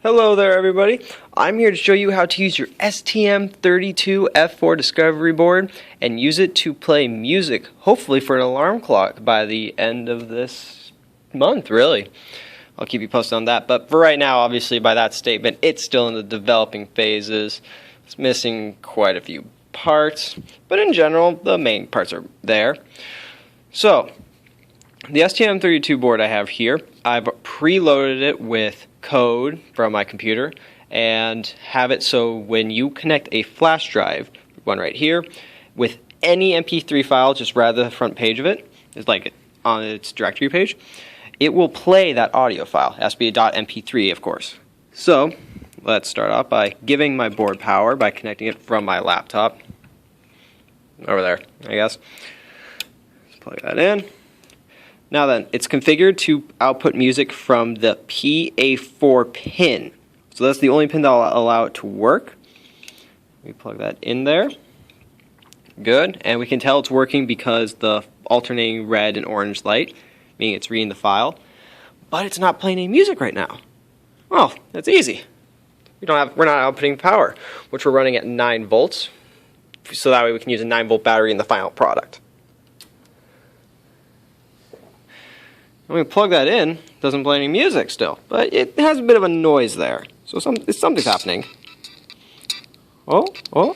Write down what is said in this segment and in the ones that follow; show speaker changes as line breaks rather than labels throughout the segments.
Hello there everybody, I'm here to show you how to use your STM32F4 Discovery board and use it to play music, hopefully for an alarm clock by the end of this month, really. I'll keep you posted on that, but for right now, obviously by that statement, it's still in the developing phases. It's missing quite a few parts, but in general, the main parts are there. So, the STM32 board I have here, I've preloaded it with code from my computer and have it so when you connect a flash drive, one right here, with any MP3 file, just rather the front page of it, it's like on its directory page, it will play that audio file. It has to be a .mp3, of course. So, let's start off by giving my board power by connecting it from my laptop. Over there, I guess. Let's plug that in. Now then, it's configured to output music from the PA4 pin. So that's the only pin that will allow it to work. We plug that in there. Good, and we can tell it's working because the alternating red and orange light, meaning it's reading the file, but it's not playing any music right now. Well, that's easy. We're not outputting power, which we're running at 9 volts, so that way we can use a 9-volt battery in the final product. When we plug that in, it doesn't play any music still, but it has a bit of a noise there. So something's happening. Oh. Oh,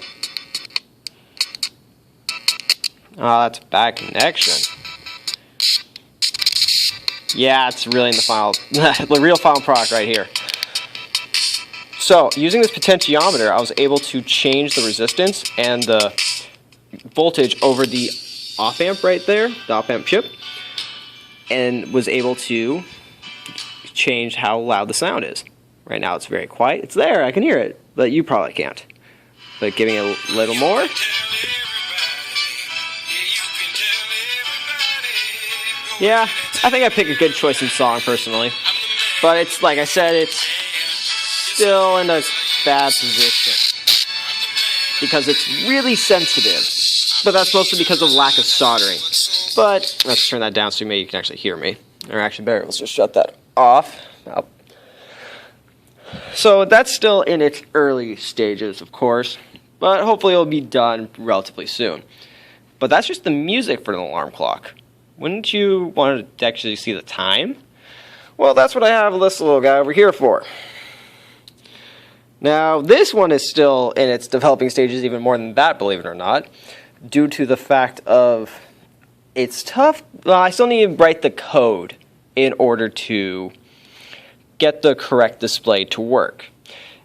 that's a bad connection. Yeah, it's really in the final, the real final product right here. So, using this potentiometer, I was able to change the resistance and the voltage over the op-amp right there, the op-amp chip, and was able to change how loud the sound is. Right now it's very quiet. It's there, I can hear it, but you probably can't. But giving it a little more. Yeah, I think I picked a good choice in song personally. But it's, like I said, it's still in a bad position. Because it's really sensitive. But that's mostly because of lack of soldering. But let's turn that down so maybe you can actually hear me. Or actually better, let's just shut that off. So that's still in its early stages, of course. But hopefully it'll be done relatively soon. But that's just the music for an alarm clock. Wouldn't you want to actually see the time? Well, that's what I have this little guy over here for. Now, this one is still in its developing stages, even more than that, believe it or not, due to the fact of it's tough. Well, I still need to write the code in order to get the correct display to work.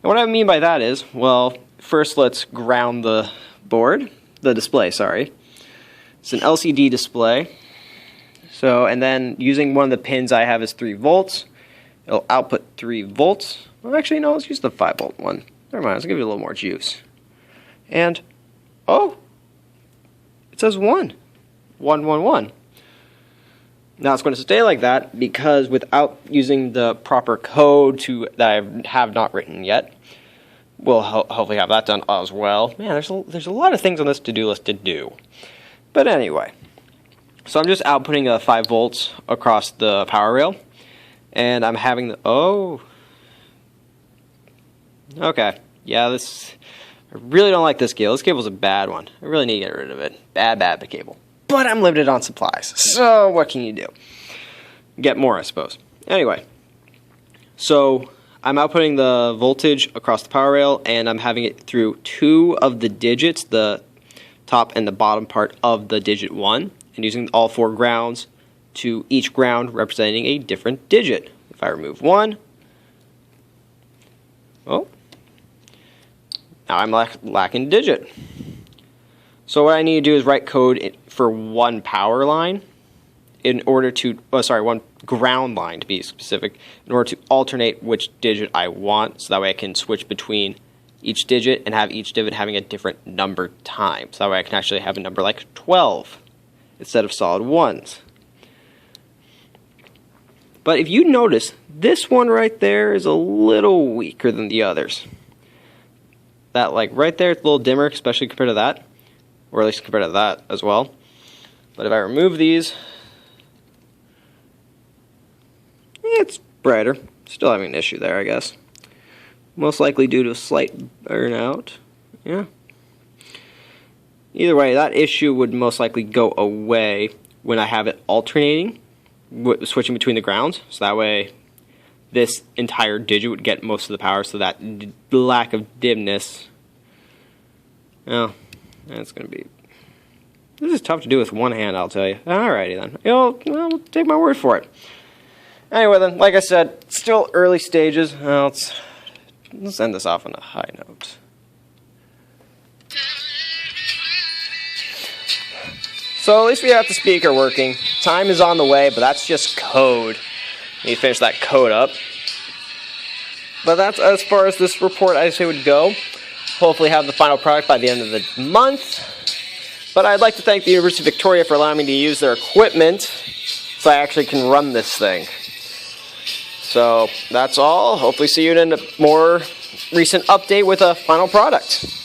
And what I mean by that is, well, first let's ground the display, sorry. It's an LCD display. So, and then using one of the pins I have is 3 volts. It'll output 3 volts. Well, actually, no, let's use the 5-volt one. Never mind, let's give it a little more juice. And, oh, it says 1. 1, 1, 1. Now it's going to stay like that because without using the proper code that I have not written yet, we'll hopefully have that done as well. Man, there's a lot of things on this to-do list to do. But anyway, so I'm just outputting 5 volts across the power rail, and I'm having the okay, yeah, I really don't like this cable. This cable's a bad one. I really need to get rid of it. Bad cable. But I'm limited on supplies, so what can you do? Get more, I suppose. Anyway, so I'm outputting the voltage across the power rail, and I'm having it through 2 of the digits, the top and the bottom part of the digit 1, and using all 4 grounds to each ground representing a different digit. If I remove 1, oh, now I'm lacking a digit. So what I need to do is write code for 1 power line in order to, 1 ground line to be specific, in order to alternate which digit I want, so that way I can switch between each digit and have each digit having a different number time. So that way I can actually have a number like 12 instead of solid 1s. But if you notice, this one right there is a little weaker than the others. That, like, right there, it's a little dimmer, especially compared to that. Or at least compared to that as well. But if I remove these, it's brighter. Still having an issue there, I guess. most likely due to a slight burnout. Yeah. Either way, that issue would most likely go away when I have it alternating, switching between the grounds. So that way, this entire digit would get most of the power, so that lack of dimness. Oh, that's going to be... This is tough to do with one hand, I'll tell you. Alrighty then. Well, take my word for it. Anyway then, like I said, still early stages. Let's end this off on a high note. So at least we have the speaker working. Time is on the way, but that's just code. Need to finish that code up. But that's as far as this report I say would go. Hopefully have the final product by the end of the month. But I'd like to thank the University of Victoria for allowing me to use their equipment so I actually can run this thing. So that's all. Hopefully see you in a more recent update with a final product.